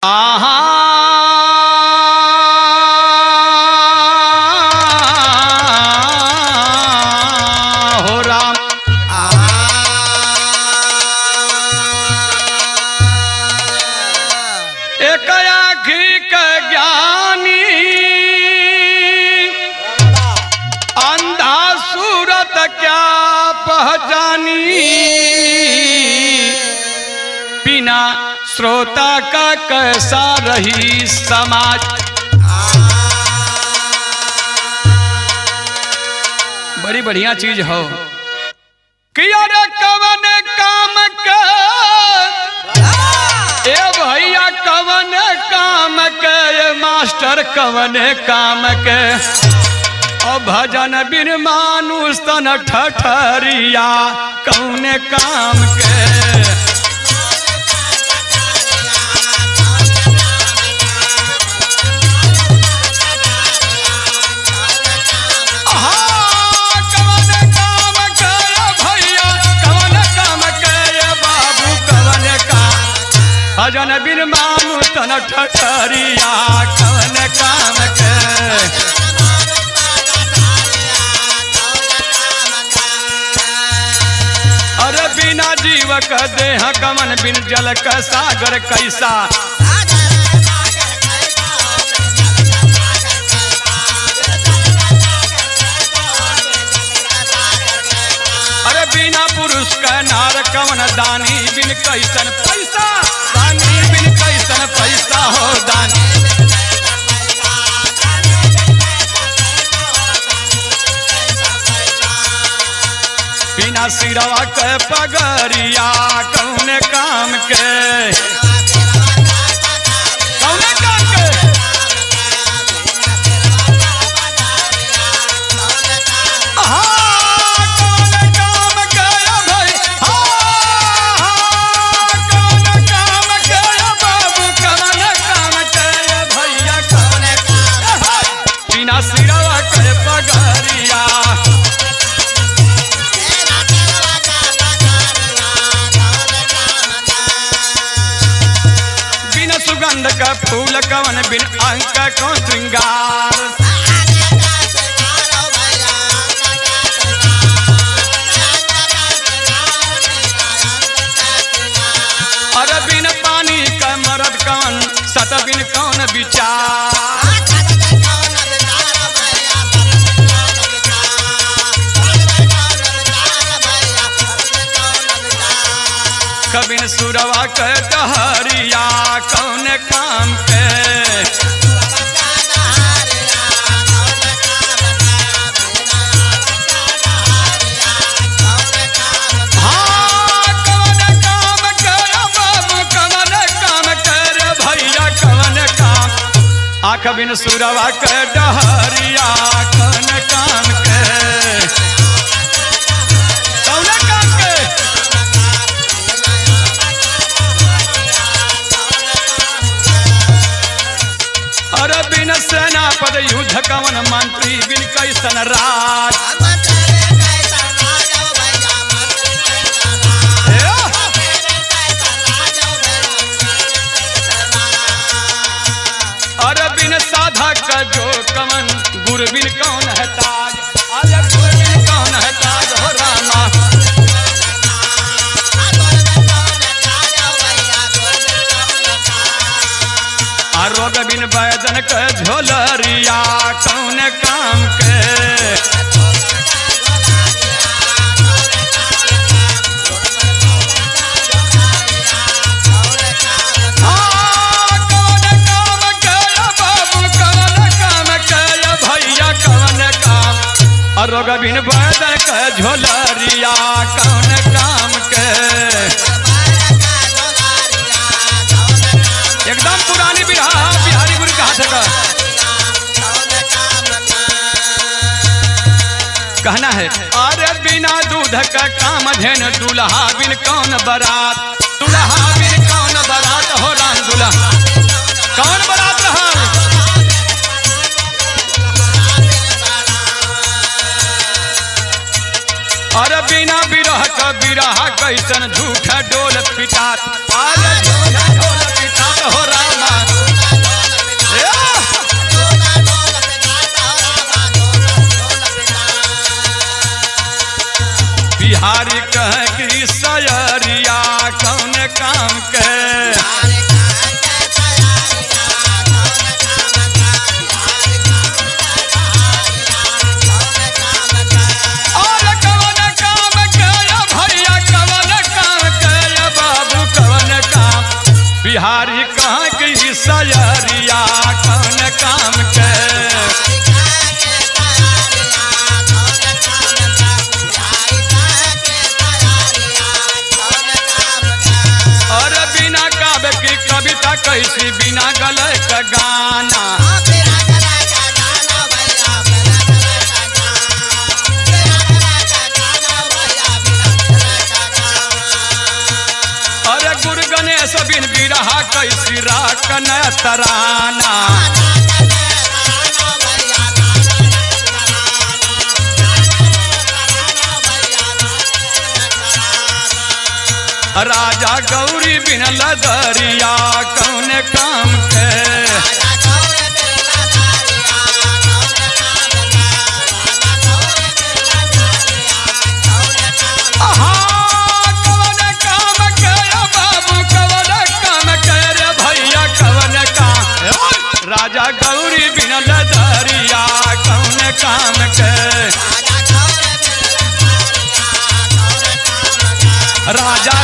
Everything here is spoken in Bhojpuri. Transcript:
आहा हो राम एक आँखी का ज्ञानी अंधा सूरत क्या पहचानी बिना श्रोता का कैसा रही समाज। बड़ी बढ़िया चीज हो कि अरे कवन काम के ए भैया कवन काम के ए मास्टर कवन काम के ओ भजन बिन मानुष तन ठठरिया कौन काम के। भजन बिन मानु तन ठठरिया कवन काम के। अरे बिना जीव का देह कवन बिन जल का सागर कैसा। अरे बिना पुरुष का नार कवन दानी बिन कैसन पैसा। बिन कैसन पैसा हो दानी। बिना सिरवा के पगरिया कौन काम के। कौन काम के का फूल कवन बिन अंक को श्रृंगार। अरे बिन पानी का मरद कवन सत बिन कौन विचार। कबिन सुरवा के डहरिया कौन काम के। हाँ कौन काम कर बाबू कौन काम कर भैया कौन काम। आँख बिन सुरवा के डहरिया कौन काम के। अरे बिन सेनापद युद्ध कवन मंत्री बिन कैसन राज। अरे बिन साधक का जो कवन गुरु बिन कौन है ताज। अरे गुरु बिन कौन है ताज हो रामा। रोग बिन बैदन के झोलरिया कौन काम के। कौन काम के बाबू कौन काम के भैया कौन काम। रोग बिन बैदन के झोलरिया कौन काम के। एकदम पुरानी बिहारी गुरु कहा था। कहना है अरे बिना दूध का काम धेन दूल्हा बिन कौन बरात। दूल्हा बिन कौन बरात हो राम दूल्हा कौन बरात रहा। अरे बिना बिरह का बिरहा कैसन झूठा डोल पिटात। अरे झूठा डोल पिटात हो रामा। काम के और कवन काम के भैया कवन काम के बाबू कवन काम बिहारी कहाँ की सयरिया कवन काम के और बिना काव्य की कविता कैसी बिना गले का गाना अरे गुरु गणेश बिन बिरहा कैसी राकन तराना राजा गौरी बिन लदरिया कौन काम के कवन काम के बाबू कवन काम के रे भैया कवन काम राजा गौरी बिन लदरिया कौन काम के राजा